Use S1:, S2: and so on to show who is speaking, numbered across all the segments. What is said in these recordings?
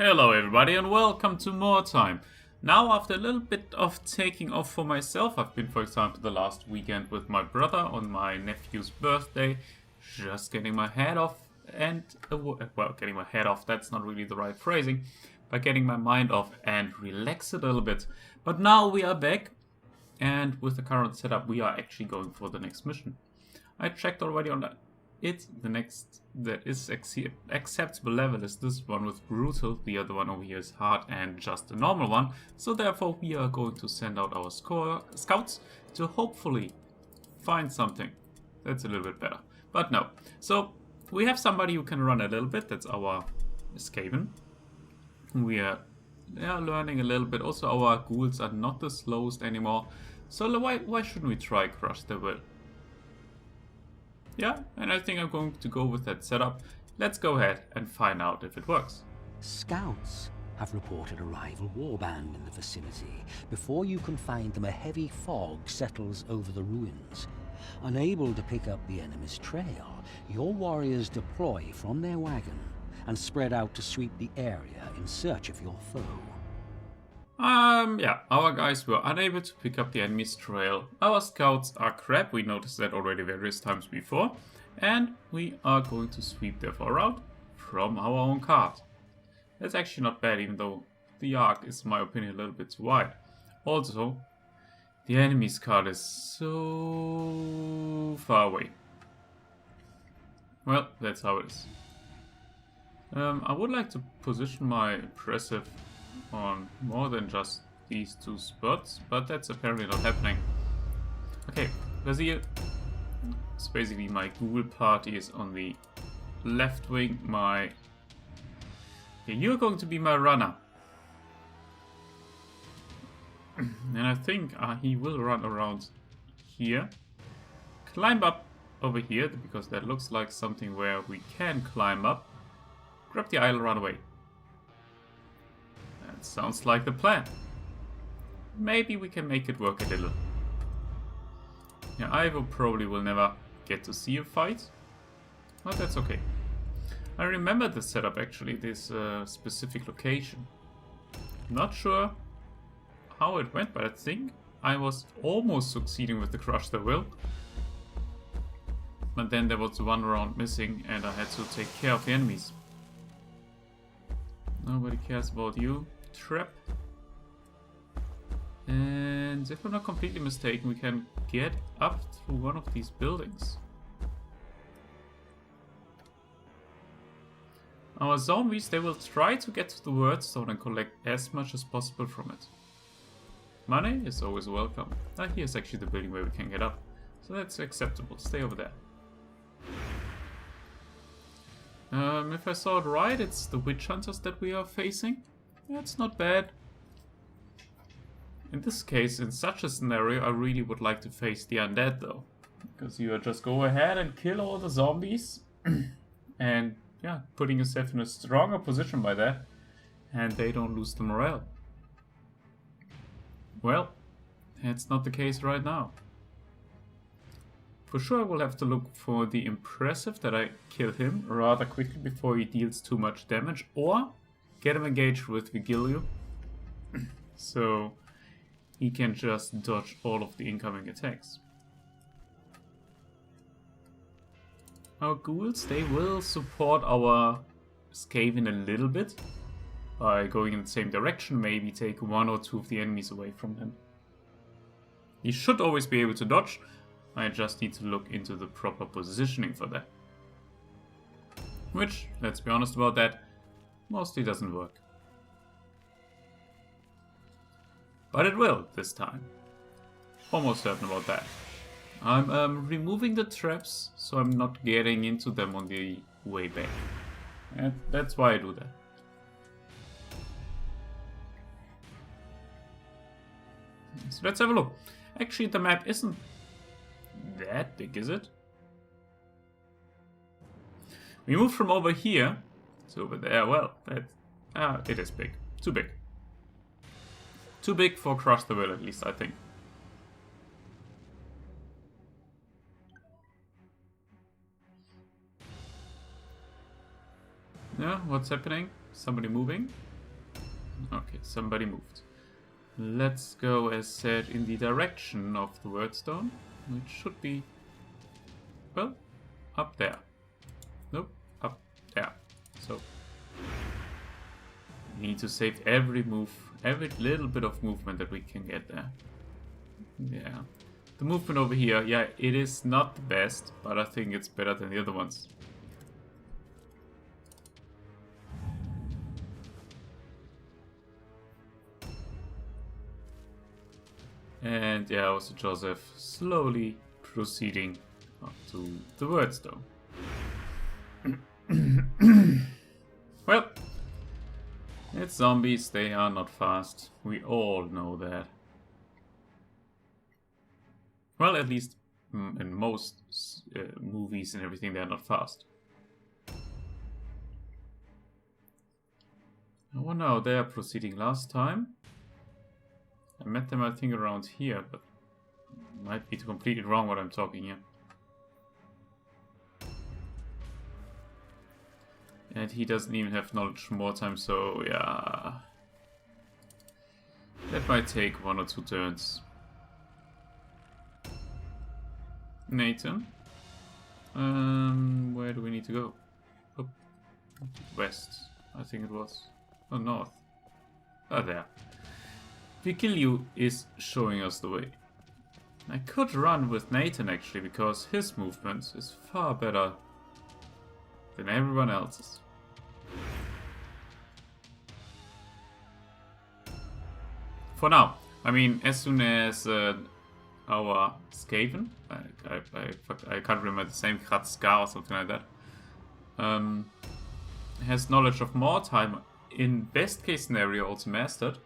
S1: Hello everybody and welcome to Mordheim. Now after a little bit of taking off for myself, I've been for example the last weekend with my brother on my nephew's birthday, just getting my head off and, well, getting my head off, that's not really the right phrasing, but getting my mind off and relax it a little bit. But now we are back and with the current setup we are actually going for the next mission. I checked already on that. The next that is acceptable level is this one with brutal. The other one over here is hard and just a normal one. So therefore we are going to send out our scouts to hopefully find something that's a little bit better. But no. So we have somebody who can run a little bit. That's our Skaven. We are learning a little bit. Also our ghouls are not the slowest anymore. So why shouldn't we try Crush the Will? Yeah, and I think I'm going to go with that setup. Let's go ahead and find out if it works.
S2: Scouts have reported a rival warband in the vicinity. Before you can find them, a heavy fog settles over the ruins. Unable to pick up the enemy's trail, your warriors deploy from their wagon and spread out to sweep the area in search of your foe.
S1: Yeah, our guys were unable to pick up the enemy's trail. Our scouts are crap, we noticed that already various times before. And we are going to sweep their far out from our own cart. That's actually not bad, even though the arc is, in my opinion, a little bit too wide. Also, the enemy's cart is so far away. Well, that's how it is. I would like to position my impressive on more than just these two spots, but that's apparently not happening. Okay, there's here. So basically my ghoul party is on the left wing. You're going to be my runner. And I think he will run around here. Climb up over here, because that looks like something where we can climb up. Grab the idol, run away. That sounds like the plan. Maybe we can make it work a little. Yeah, I probably will never get to see a fight, but that's okay. I remember this setup actually, this specific location. Not sure how it went, but I think I was almost succeeding with the Crush the Will. But then there was one round missing and I had to take care of the enemies. Nobody cares about you. Trap. And if I'm not completely mistaken, we can get up through one of these buildings. Our zombies, they will try to get to the Wordstone and collect as much as possible from it. Money is always welcome. Here's actually the building where we can get up. So that's acceptable. Stay over there. If I saw it right, it's the witch hunters that we are facing. That's not bad. In this case, in such a scenario, I really would like to face the undead though. Because you just go ahead and kill all the zombies. And yeah, putting yourself in a stronger position by that. And they don't lose the morale. Well, that's not the case right now. For sure I will have to look for the impressive, that I kill him rather quickly before he deals too much damage, or get him engaged with Vigilio so he can just dodge all of the incoming attacks. Our ghouls, they will support our Skaven a little bit by going in the same direction, maybe take one or two of the enemies away from him. He should always be able to dodge. I just need to look into the proper positioning for that. Which, let's be honest about that, mostly doesn't work. But it will this time. Almost certain about that. I'm removing the traps so I'm not getting into them on the way back. And that's why I do that. So let's have a look. Actually, the map isn't that big, is it? We moved from over here to over there. Well, it is big. Too big. Too big for Crush the Will, at least, I think. Yeah, what's happening? Somebody moving? Okay, somebody moved. Let's go, as said, in the direction of the wordstone, which should be, well, up there. Nope, up there. So, we need to save every move, every little bit of movement that we can get there. Yeah. The movement over here, yeah, it is not the best, but I think it's better than the other ones. And yeah, also Joseph slowly proceeding up to the wordstone. Well, it's zombies, they are not fast. We all know that. Well, at least in most movies and everything, they're not fast. I wonder how they are proceeding last time. I met them, I think, around here, but might be completely wrong what I'm talking here. And he doesn't even have knowledge from Mordheim, so yeah. That might take 1 or 2 turns. Nathan. Where do we need to go? Oh, west, I think it was. Oh, north. Ah, there. Vigilio is showing us the way. I could run with Nathan actually, because his movement is far better than everyone else's. For now. I mean, as soon as our Skaven, I can't remember the same, Kratska or something like that, has knowledge of Mordheim, in best case scenario also mastered,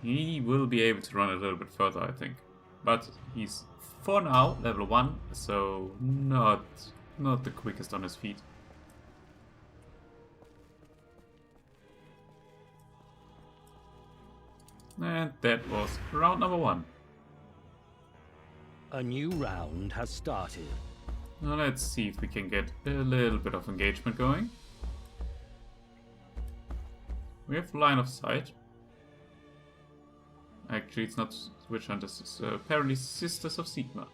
S1: he will be able to run a little bit further, I think. But he's, for now, level 1, so not the quickest on his feet. And that was round number 1.
S2: A new round has started.
S1: Now let's see if we can get a little bit of engagement going. We have line of sight. Actually, it's not Witch Hunters, it's apparently Sisters of Sigma.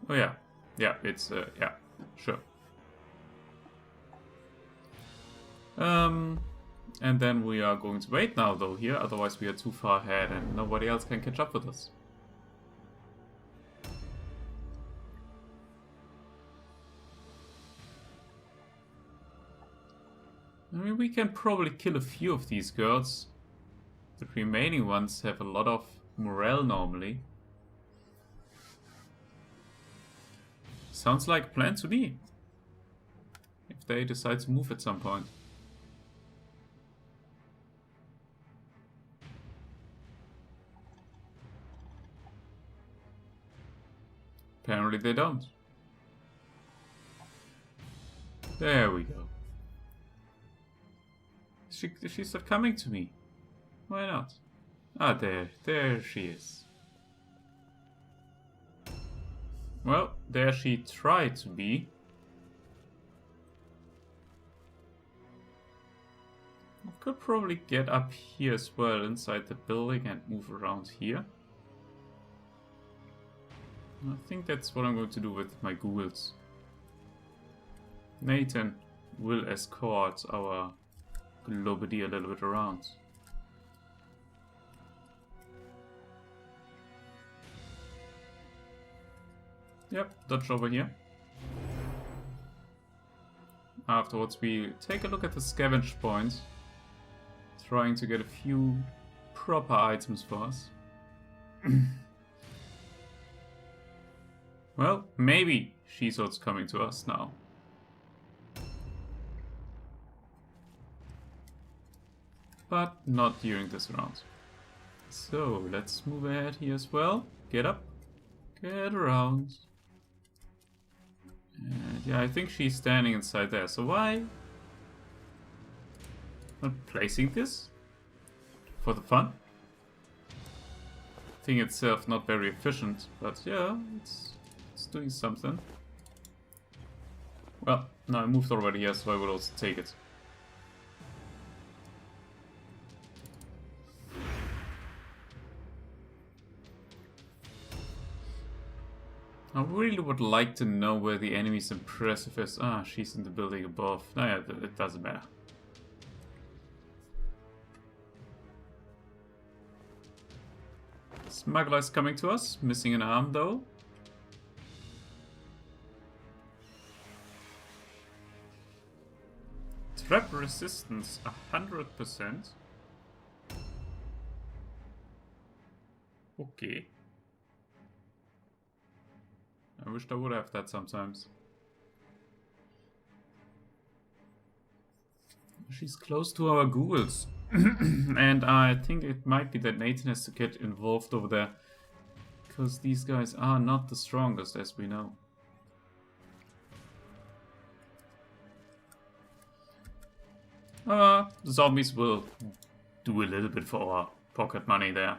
S1: Oh yeah. Yeah, it's, yeah, sure. And then we are going to wait now, though, here, otherwise we are too far ahead and nobody else can catch up with us. I mean, we can probably kill a few of these girls. The remaining ones have a lot of morale normally. Sounds like a plan to me. If they decide to move at some point. Apparently they don't. There we go. She's not coming to me. Why not? Ah, there she is. Well, there she tried to be. I could probably get up here as well inside the building and move around here. I think that's what I'm going to do with my ghouls. Nathan will escort our Globody a little bit around. Yep, dodge over here. Afterwards we take a look at the scavenge point, trying to get a few proper items for us. Well, maybe She-Sword's coming to us now. But not during this round. So, let's move ahead here as well. Get up. Get around. And yeah, I think she's standing inside there. So why not placing this? For the fun? Thing itself not very efficient, but yeah, it's doing something. Well, no, I moved already here, so I will also take it. I really would like to know where the enemy's impressive is. Ah, she's in the building above. No, yeah, it doesn't matter. Smuggler's coming to us, missing an arm though. Trap resistance 100%. Okay. I wished I would have that sometimes. She's close to our ghouls. And I think it might be that Nathan has to get involved over there. Because these guys are not the strongest, as we know. The zombies will do a little bit for our pocket money there.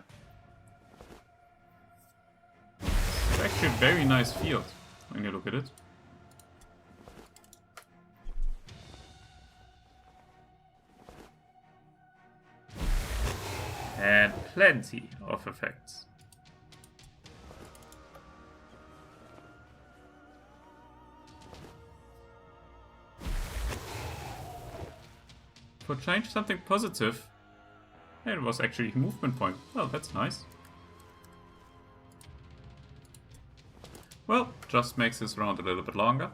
S1: It's actually a very nice field, when you look at it. And plenty of effects. For change something positive, it was actually a movement point. Well, that's nice. Well, just makes this round a little bit longer.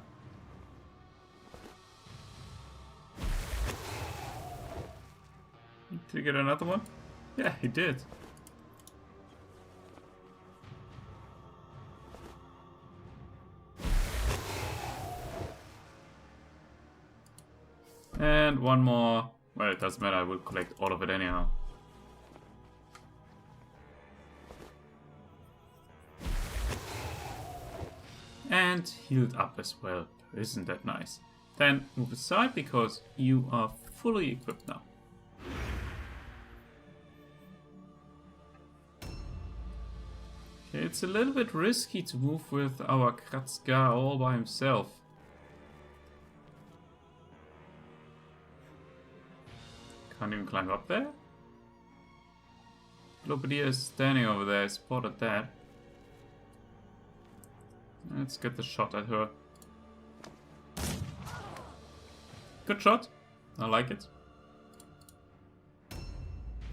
S1: Did he get another one? Yeah, he did. And one more. Well, it doesn't matter, I will collect all of it anyhow. And healed up as well. Isn't that nice? Then move aside because you are fully equipped now. Okay, it's a little bit risky to move with our Kratzka all by himself. Can't even climb up there? Lopedia is standing over there, I spotted that. Let's get the shot at her. Good shot. I like it.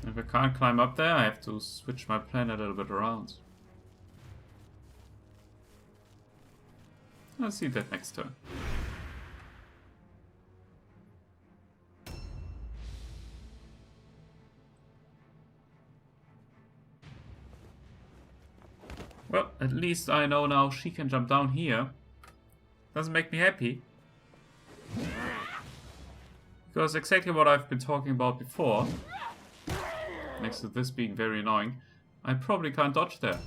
S1: If I can't climb up there, I have to switch my plan a little bit around. I'll see that next turn. Well, at least I know now she can jump down here. Doesn't make me happy. Because exactly what I've been talking about before, next to this being very annoying, I probably can't dodge there.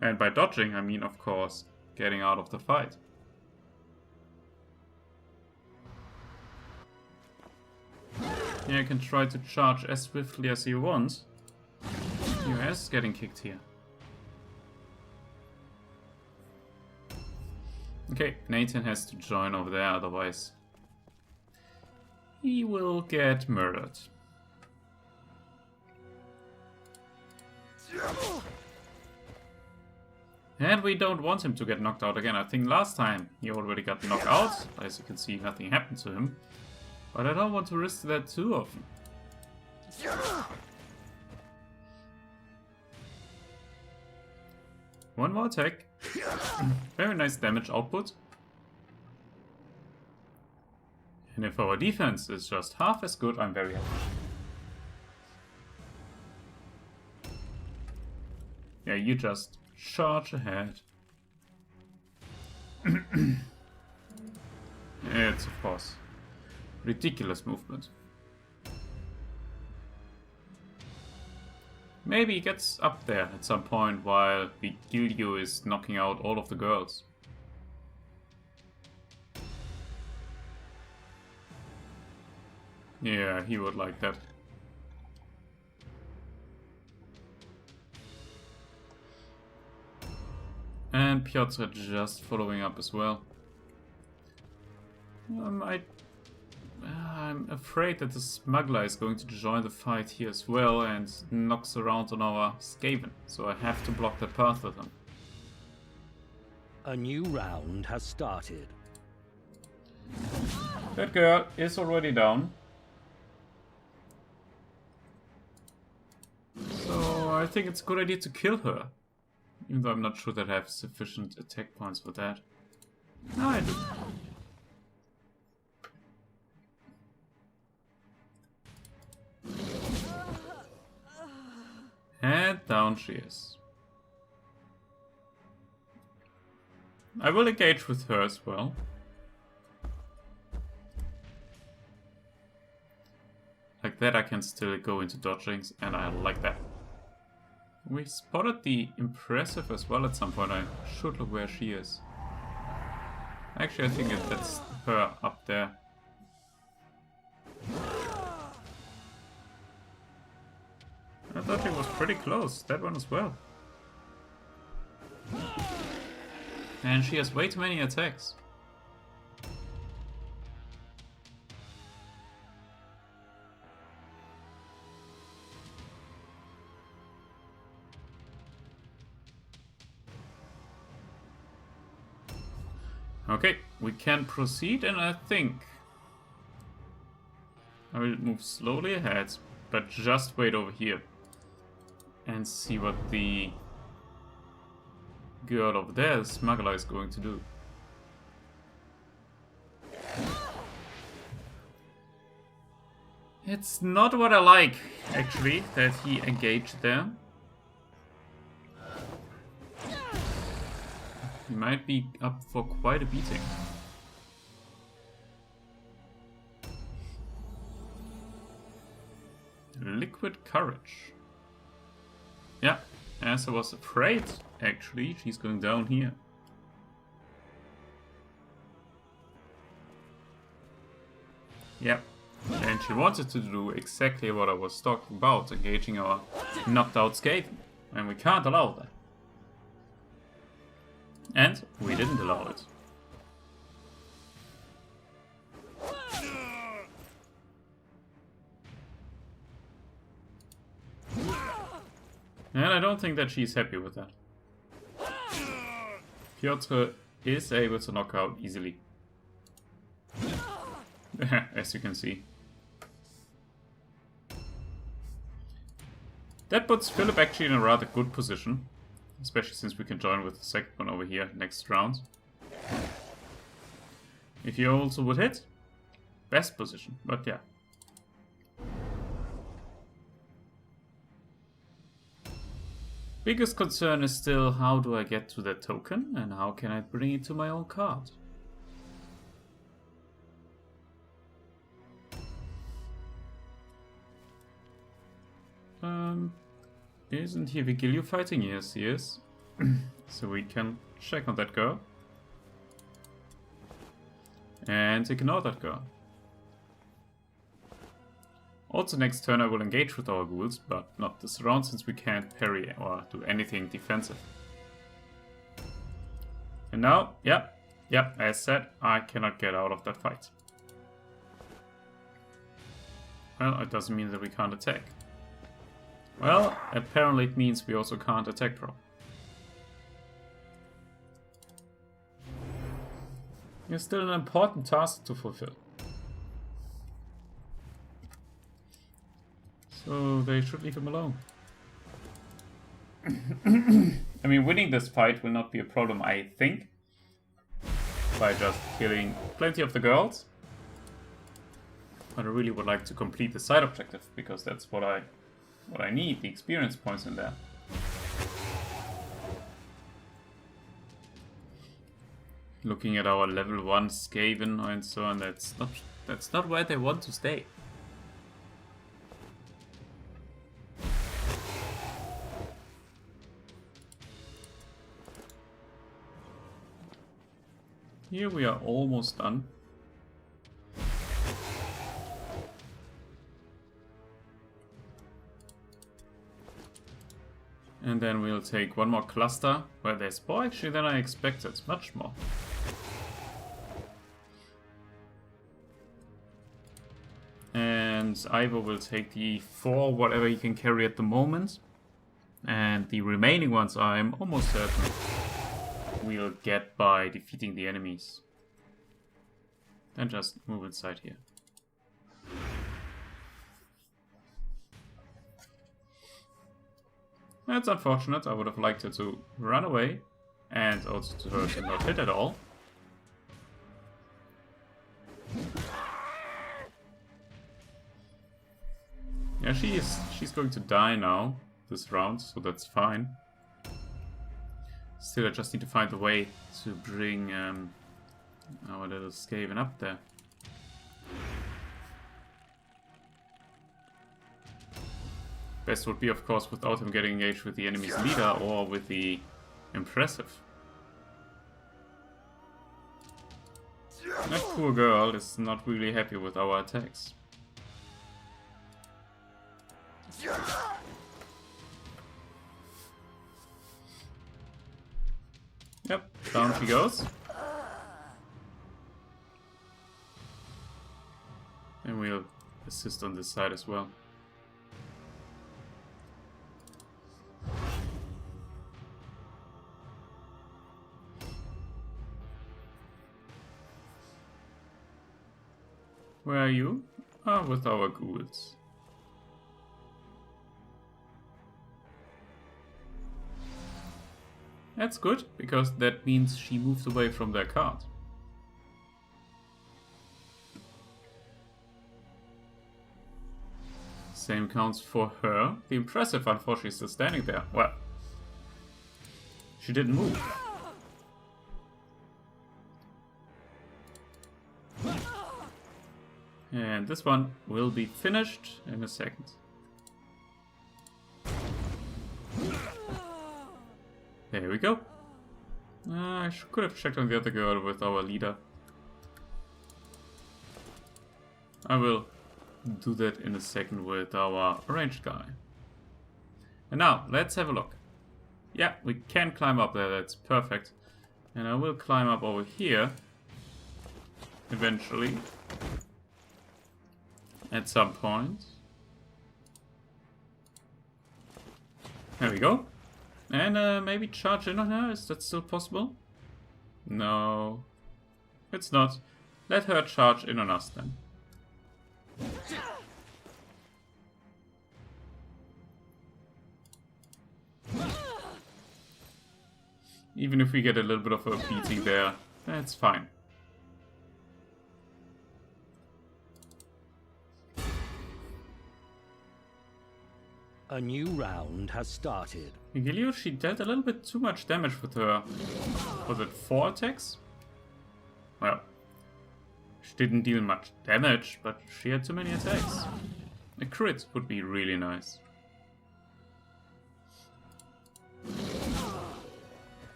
S1: And by dodging, I mean, of course, getting out of the fight. Yeah, you can try to charge as swiftly as you want. Your ass is getting kicked here. Okay, Nathan has to join over there, otherwise he will get murdered. And we don't want him to get knocked out again. I think last time he already got knocked out. As you can see, nothing happened to him. But I don't want to risk that too often. One more attack. Very nice damage output. And if our defense is just half as good, I'm very happy. Yeah, you just charge ahead. It's, of course, ridiculous movement. Maybe he gets up there at some point while Vigilio is knocking out all of the girls. Yeah, he would like that. And Piotr just following up as well. I'm afraid that the smuggler is going to join the fight here as well and knocks around on our Skaven, so I have to block that path with him.
S2: A new round has started.
S1: That girl is already down. So I think it's a good idea to kill her. Even though I'm not sure that I have sufficient attack points for that. No, I do. And down she is. I will engage with her as well. Like that I can still go into dodgings, and I like that. We spotted the impressive as well at some point. I should look where she is. Actually, I think that's her up there. I thought it was pretty close. That one as well. And she has way too many attacks. Okay, we can proceed, and I think I will move slowly ahead, but just wait over here and see what the girl over there, the smuggler, is going to do. It's not what I like, actually, that he engaged there. He might be up for quite a beating. Liquid courage. Yeah, as I was afraid, actually, she's going down here. Yep, and she wanted to do exactly what I was talking about, engaging our knocked out Skaven, and we can't allow that. And we didn't allow it. And I don't think that she's happy with that. Piotr is able to knock her out easily. As you can see. That puts Philip actually in a rather good position. Especially since we can join with the second one over here next round. If you also would hit, best position, but yeah. Biggest concern is still how do I get to that token and how can I bring it to my own card. Isn't he Vigilio fighting? Yes, he is. So we can check on that girl. And ignore that girl. Also next turn I will engage with our ghouls, but not this round since we can't parry or do anything defensive. And now, yep, as said, I cannot get out of that fight. Well, it doesn't mean that we can't attack. Well, apparently it means we also can't attack pro. There's still an important task to fulfill. So they should leave him alone. I mean, winning this fight will not be a problem, I think. By just killing plenty of the girls. But I really would like to complete the side objective, because that's what I need, the experience points in there. Looking at our level 1 Skaven and so on, that's not where they want to stay. Here we are almost done. And then we'll take one more cluster, where there's more actually than I expected, much more. and Ivor will take the 4, whatever he can carry at the moment. And the remaining ones I'm almost certain we'll get by defeating the enemies. Then just move inside here. That's unfortunate. I would have liked her to run away and also to her to not hit at all. Yeah, she's going to die now this round, so that's fine. Still, I just need to find a way to bring our little Skaven up there. Best would be, of course, without him getting engaged with the enemy's leader or with the impressive. That poor girl is not really happy with our attacks. Yep, down she goes. And we'll assist on this side as well. Where are you? Ah, with our ghouls. That's good, because that means she moved away from their card. Same counts for her. The impressive, unfortunately, is still standing there. Well, she didn't move. And this one will be finished in a second. There we go. I could have checked on the other girl with our leader. I will do that in a second with our ranged guy. And now, let's have a look. Yeah, we can climb up there, that's perfect. And I will climb up over here. Eventually. At some point. There we go. And maybe charge in on her, is that still possible? No. It's not. Let her charge in on us then. Even if we get a little bit of a beating there, that's fine.
S2: A new round has started.
S1: Vigilio, she dealt a little bit too much damage with her. Was it 4 attacks? Well, she didn't deal much damage, but she had too many attacks. A crit would be really nice.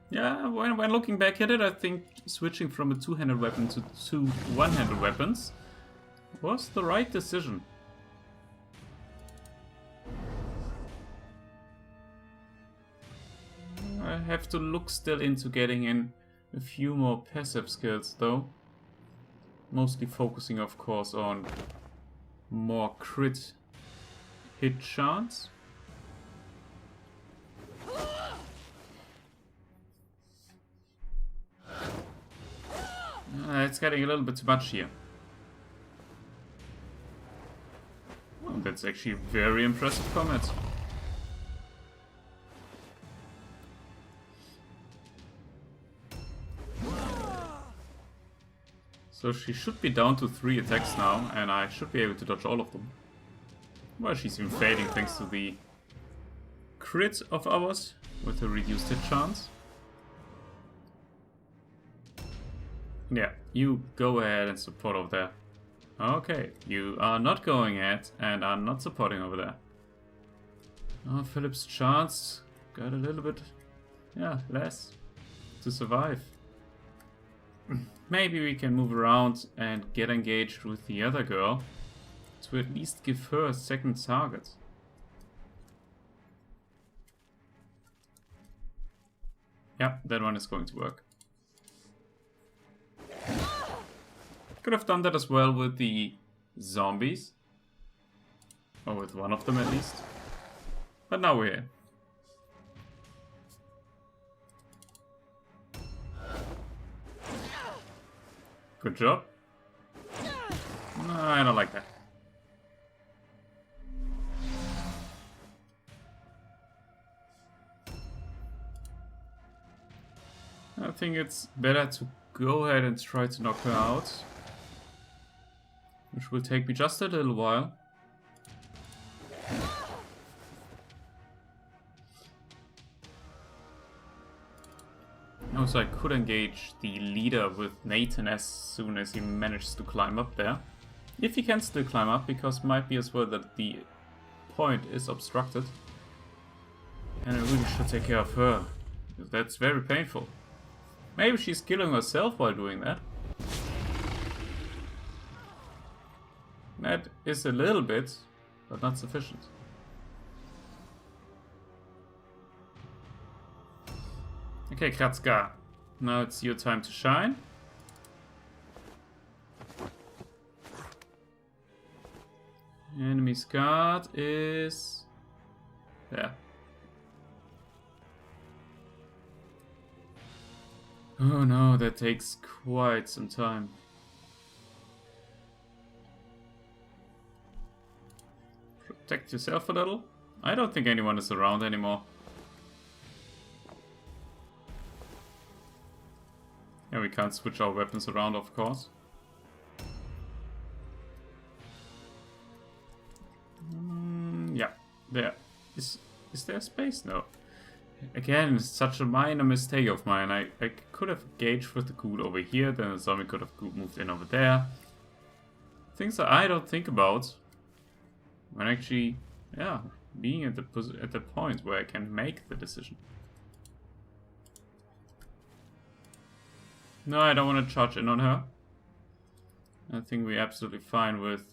S1: Yeah, when looking back at it, I think switching from a two-handed weapon to 2 one-handed weapons was the right decision. I have to look still into getting in a few more passive skills though. Mostly focusing, of course, on more crit hit chance. It's getting a little bit too much here. Oh, that's actually very impressive combat. So she should be down to 3 attacks now, and I should be able to dodge all of them. Well, she's been fading thanks to the crit of ours with a reduced hit chance. Yeah, you go ahead and support over there. Okay, you are not going ahead and are not supporting over there. Oh, Philip's chance got a little bit, yeah, less to survive. Maybe we can move around and get engaged with the other girl to at least give her a second target. Yeah, that one is going to work. Could have done that as well with the zombies. Or with one of them at least. But now we're here. Good job. No, I don't like that. I think it's better to go ahead and try to knock her out. Which will take me just a little while. Also, I could engage the leader with Nathan as soon as he manages to climb up there. If he can still climb up, because it might be as well that the point is obstructed. And I really should take care of her. Because that's very painful. Maybe she's killing herself while doing that. That is a little bit, but not sufficient. Okay, Kratzka. Now it's your time to shine. Enemy's guard is there. Oh no, that takes quite some time. Protect yourself a little. I don't think anyone is around anymore. Yeah, we can't switch our weapons around, of course. Yeah, there. Is there space? No. Again, it's such a minor mistake of mine. I could have engaged with the ghoul over here, then the zombie could have moved in over there. Things that I don't think about when actually, yeah, being at the point where I can make the decision. No, I don't want to charge in on her. I think we're absolutely fine with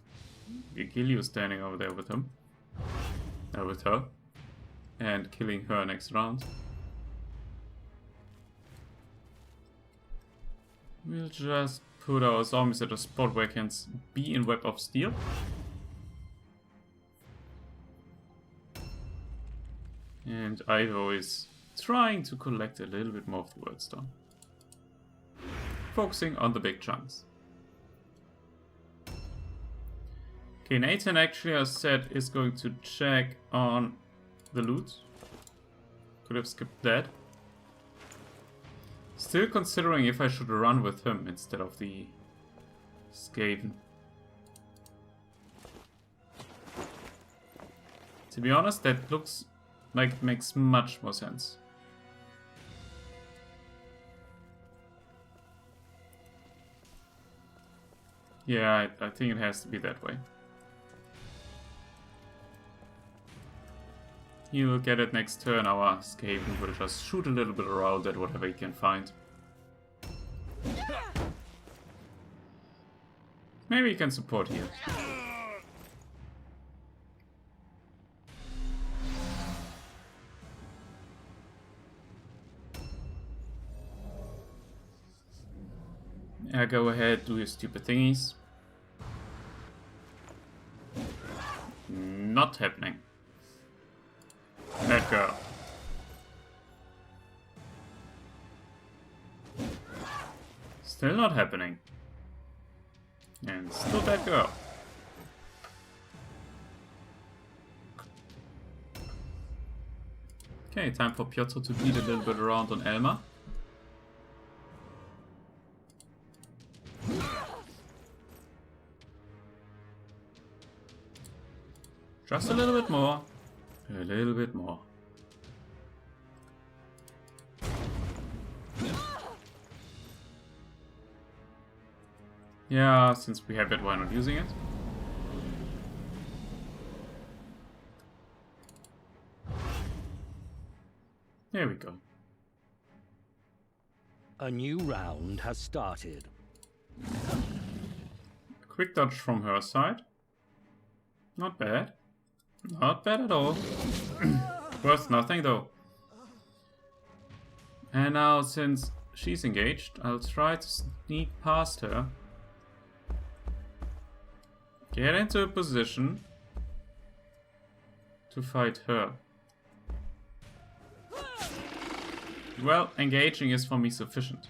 S1: Vigilio standing over there with him. With her. And killing her next round. We'll just put our zombies at a spot where I can be in Web of Steel. And Ivo is trying to collect a little bit more of the wordstone. Focusing on the big chunks. Okay, Nathan actually, as said, is going to check on the loot. Could have skipped that. Still considering if I should run with him instead of the Skaven. To be honest, that looks like it makes much more sense. Yeah, I think it has to be that way. He will get it next turn. Our Skaven will just shoot a little bit around at whatever he can find. Maybe he can support here. Yeah, go ahead, do your stupid thingies. Not happening. Let go. Still not happening. And still let go. Okay, time for Piotr to beat a little bit around on Elma. Just a little bit more. A little bit more. Yeah, since we have it, why not using it? There we go.
S2: A new round has started.
S1: A quick dodge from her side. Not bad. Not bad at all. Worth nothing though. And now, since she's engaged, I'll try to sneak past her. Get into a position to fight her. Well, engaging is for me sufficient.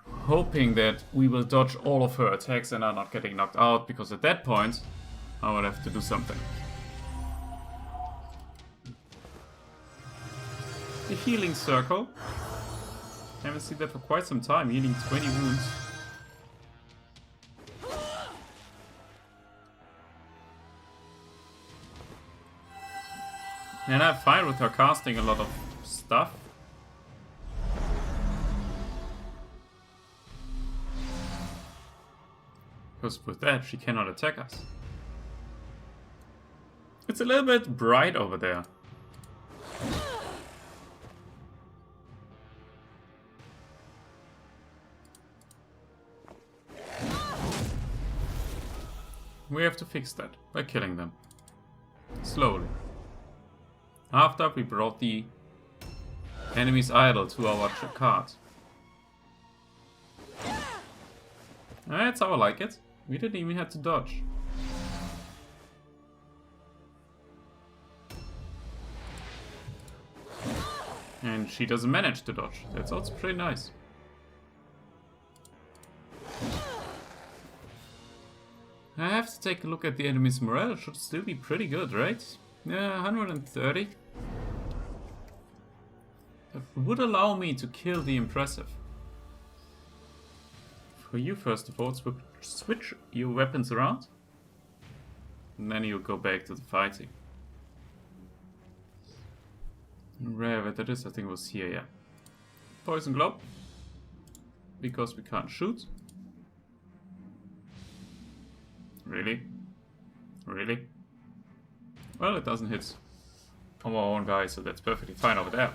S1: Hoping that we will dodge all of her attacks and are not getting knocked out, because at that point I would have to do something. The healing circle. Haven't seen that for quite some time, healing 20 wounds. And I'm fine with her casting a lot of stuff. Because with that, she cannot attack us. It's a little bit bright over there. We have to fix that by killing them. Slowly. After we brought the enemy's idol to our card. That's how I like it. We didn't even have to dodge. And she doesn't manage to dodge. That's also pretty nice. I have to take a look at the enemy's morale. It should still be pretty good, right? Yeah, 130. That would allow me to kill the impressive. For you, first of all, switch your weapons around. And then you'll go back to the fighting. Wherever that is, I think it was here, yeah. Poison globe. Because we can't shoot. Really? Really? Well, it doesn't hit our own guy, so that's perfectly fine over there.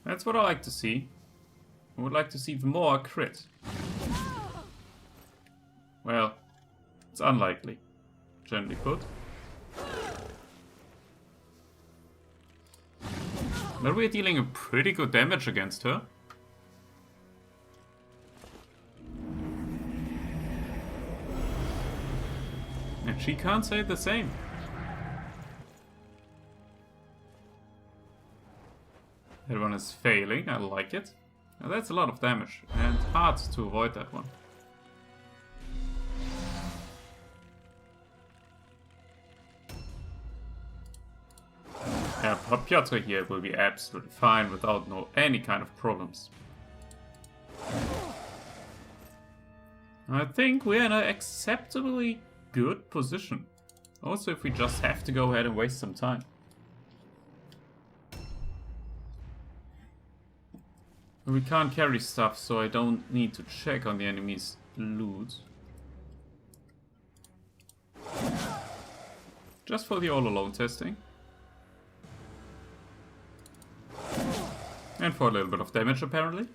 S1: That's what I like to see. I would like to see more crit. Well, it's unlikely, gently put. But we're dealing a pretty good damage against her. And she can't say the same. That one is failing, I like it. Now that's a lot of damage, and hard to avoid that one. Yeah, Piotr here will be absolutely fine without any kind of problems. I think we're in an acceptably good position. Also, if we just have to go ahead and waste some time. We can't carry stuff, so I don't need to check on the enemy's loot. Just for the all-alone testing. And for a little bit of damage, apparently.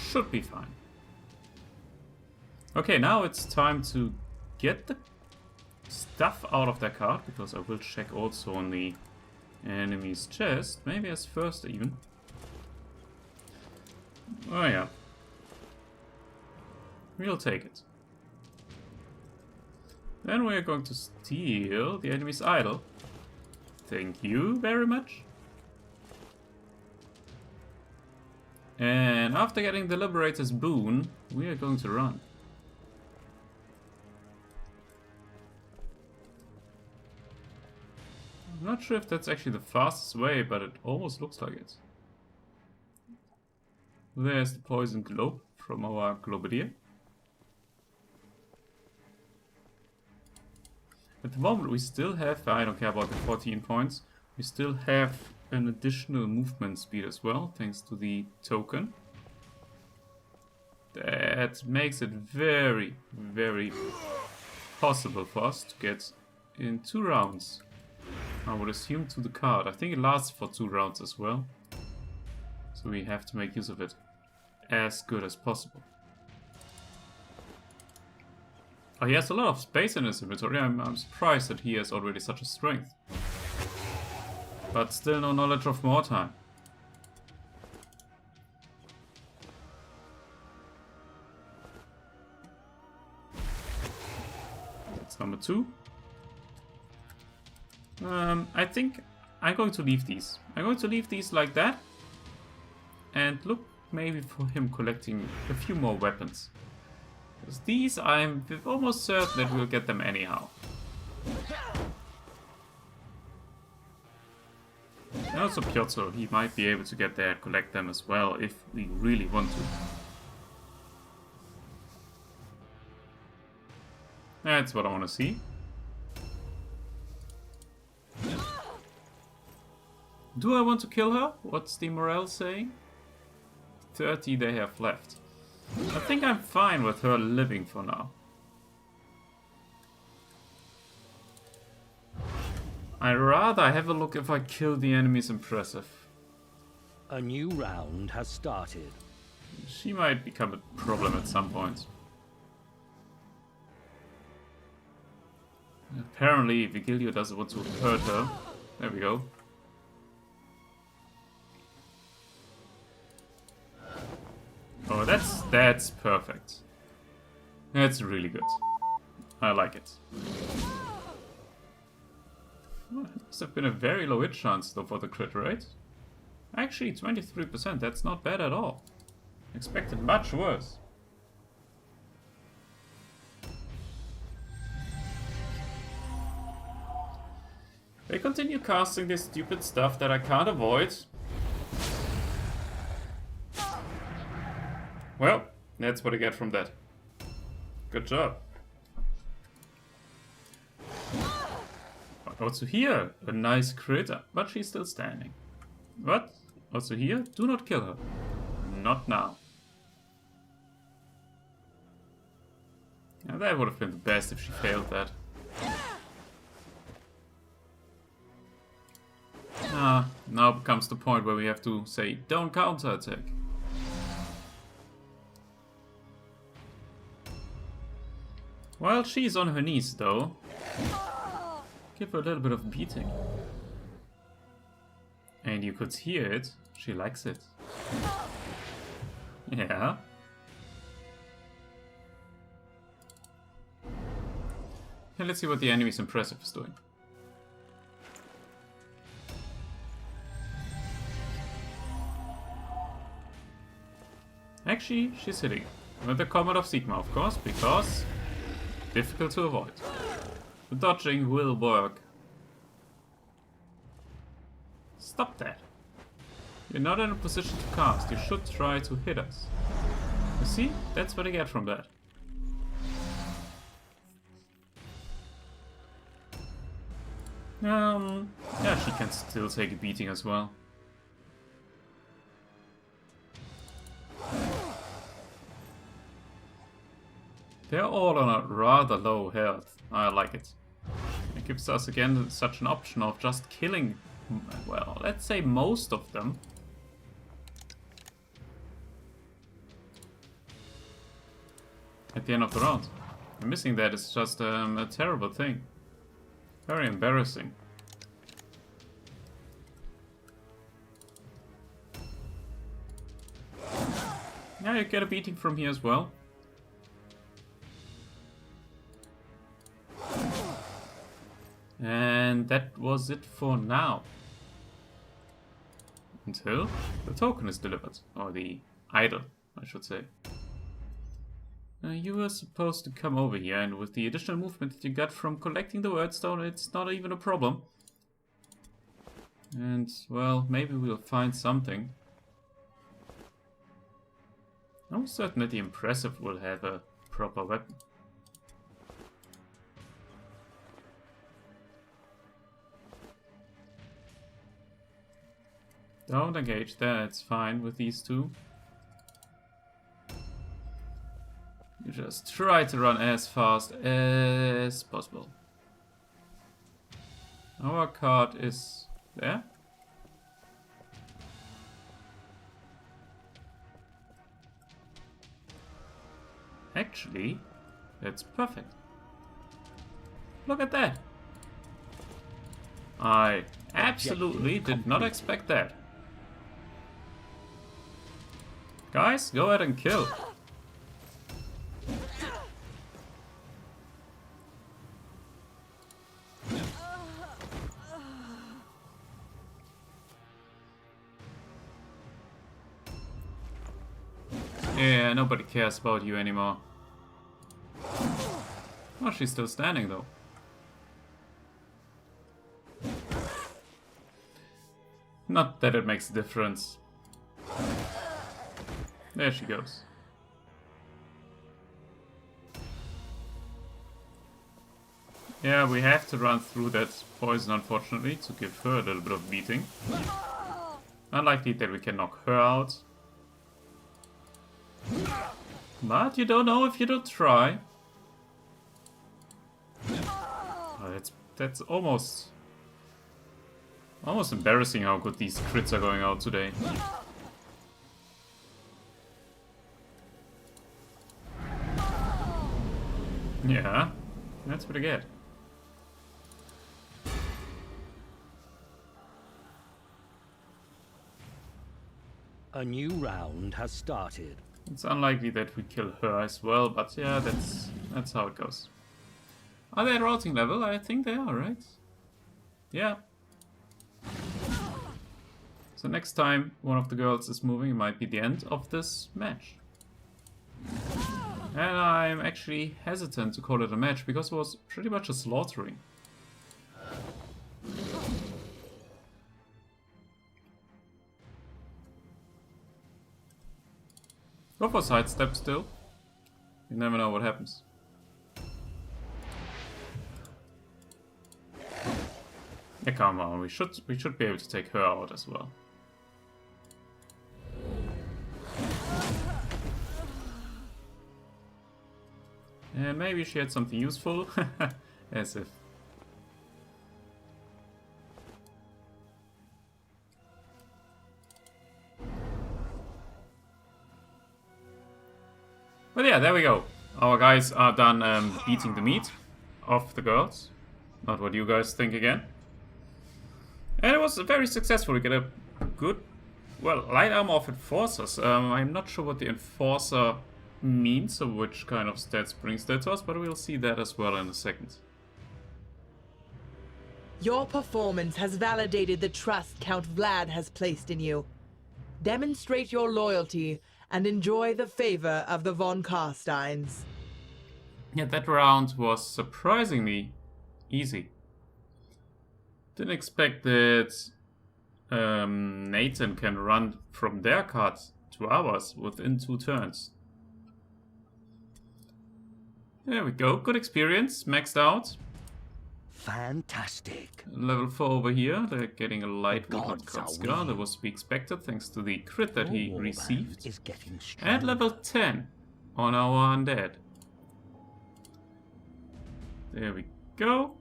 S1: Should be fine. Okay, now it's time to get the stuff out of their card, because I will check also on the enemy's chest, maybe as first even. Oh yeah. We'll take it. Then we're going to steal the enemy's idol. Thank you very much. And after getting the Liberator's boon, we are going to run. I'm not sure if that's actually the fastest way, but it almost looks like it. There's the poison globe from our Globadier. At the moment we still have, I don't care about the 14 points, we still have an additional movement speed as well, thanks to the token. That makes it very, very possible for us to get in 2 rounds. I would assume to the card. I think it lasts for 2 rounds as well. So we have to make use of it as good as possible. Oh, he has a lot of space in his inventory. I'm surprised that he has already such a strength. But still no knowledge of Mordheim. That's number 2. I think I'm going to leave these. I'm going to leave these like that. And look maybe for him collecting a few more weapons. Because these, I'm almost certain that we'll get them anyhow. And also Piotr, he might be able to get there and collect them as well if we really want to. That's what I want to see. Do I want to kill her? What's the morale saying? 30 they have left. I think I'm fine with her living for now. I'd rather have a look if I kill the enemies impressive.
S2: A new round has started.
S1: She might become a problem at some point. Apparently Vigilio doesn't want to hurt her. There we go. Oh, that's perfect. That's really good. I like it. Oh, it must have been a very low hit chance though for the crit rate. Actually, 23%, that's not bad at all. Expected much worse. They continue casting this stupid stuff that I can't avoid. Well, that's what I get from that. Good job. Also here, a nice crit, but she's still standing. But also here, do not kill her. Not now. Now that would have been the best if she failed that. Now comes the point where we have to say, don't counterattack. Well, she's on her knees though. Give her a little bit of beating. And you could hear it. She likes it. Yeah. Okay, let's see what the enemy's impressive is doing. Actually, she's hitting. With the Comet of Sigma, of course, because difficult to avoid. The dodging will work. Stop that. You're not in a position to cast. You should try to hit us. You see? That's what I get from that. Yeah, she can still take a beating as well. They're all on a rather low health. I like it. It gives us again such an option of just killing, well, let's say most of them. At the end of the round. And missing that is just a terrible thing. Very embarrassing. Yeah, you get a beating from here as well. And that was it for now. Until the token is delivered. Or the idol, I should say. You were supposed to come over here, and with the additional movement that you got from collecting the wordstone, it's not even a problem. And, well, maybe we'll find something. I'm certain that the impressive will have a proper weapon. Don't engage there, it's fine with these two. You just try to run as fast as possible. Our card is there. Actually, that's perfect. Look at that. I absolutely did not expect that. Guys, go ahead and kill. Yeah, nobody cares about you anymore. Oh, she's still standing though. Not that it makes a difference. There she goes. Yeah, we have to run through that poison, unfortunately, to give her a little bit of beating. Unlikely that we can knock her out. But you don't know if you don't try. Oh, that's almost embarrassing how good these crits are going out today. Yeah, that's what I get.
S2: A new round has started.
S1: It's unlikely that we kill her as well, but yeah, that's how it goes. Are they at routing level? I think they are, right? Yeah. So next time one of the girls is moving, it might be the end of this match. And I'm actually hesitant to call it a match, because it was pretty much a slaughtering. Go for sidestep still. You never know what happens. Yeah, come on, we should be able to take her out as well. And maybe she had something useful. As if. But yeah, there we go. Our guys are done beating the meat of the girls. Not what you guys think again. And it was very successful. We get a good, well, light armor of enforcers. I'm not sure what the enforcer means or which kind of stats brings that to us, but we'll see that as well in a second.
S3: Your performance has validated the trust Count Vlad has placed in you. Demonstrate your loyalty and enjoy the favor of the von Carsteins.
S1: Yeah, that round was surprisingly easy. Didn't expect that Nathan can run from their card to ours within 2 turns. There we go, good experience, maxed out.
S2: Fantastic.
S1: Level 4 over here, they're getting a light woodland Kotska. That was to be expected thanks to the crit that he received. And level 10 on our Undead. There we go.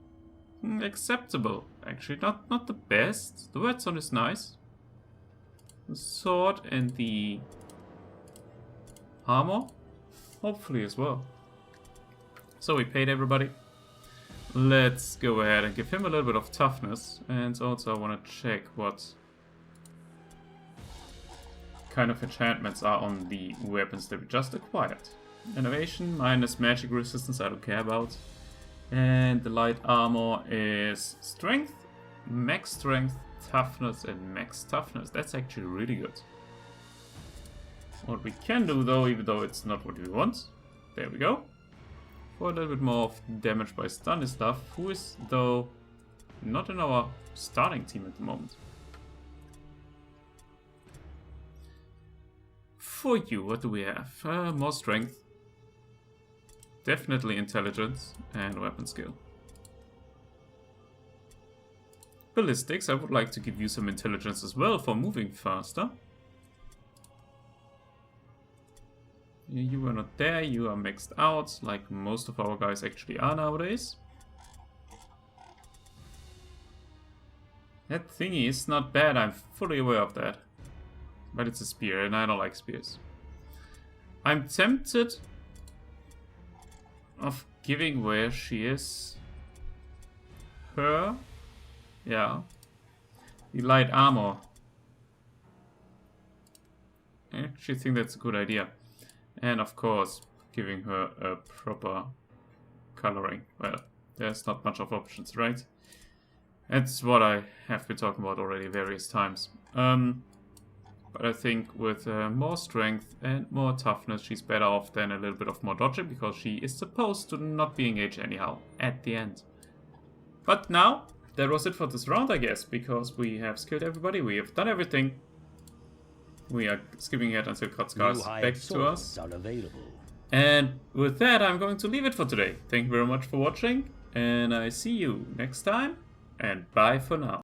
S1: Acceptable. Actually, not the best. The whetstone is nice. The sword and the armor, hopefully as well. So we paid everybody. Let's go ahead and give him a little bit of toughness. And also I want to check what kind of enchantments are on the weapons that we just acquired. Innovation minus magic resistance, I don't care about. And the light armor is strength, max strength, toughness, and max toughness. That's actually really good. What we can do though, even though it's not what we want, there we go. For a little bit more of damage by stun and stuff, who is though not in our starting team at the moment. For you, what do we have? More strength. Definitely intelligence and weapon skill. Ballistics, I would like to give you some intelligence as well for moving faster. You were not there, you are maxed out, like most of our guys actually are nowadays. That thingy is not bad, I'm fully aware of that. But it's a spear, and I don't like spears. I'm tempted of giving where she is her. Yeah. The light armor. I actually think that's a good idea. And of course, giving her a proper coloring. Well, there's not much of options, right? That's what I have been talking about already various times. But I think with more strength and more toughness, she's better off than a little bit of more dodging, because she is supposed to not be engaged anyhow at the end. But now, that was it for this round, I guess, because we have skilled everybody, we have done everything. We are skipping ahead until Kotzkar's back to us. And with that, I'm going to leave it for today. Thank you very much for watching, and I see you next time, and bye for now.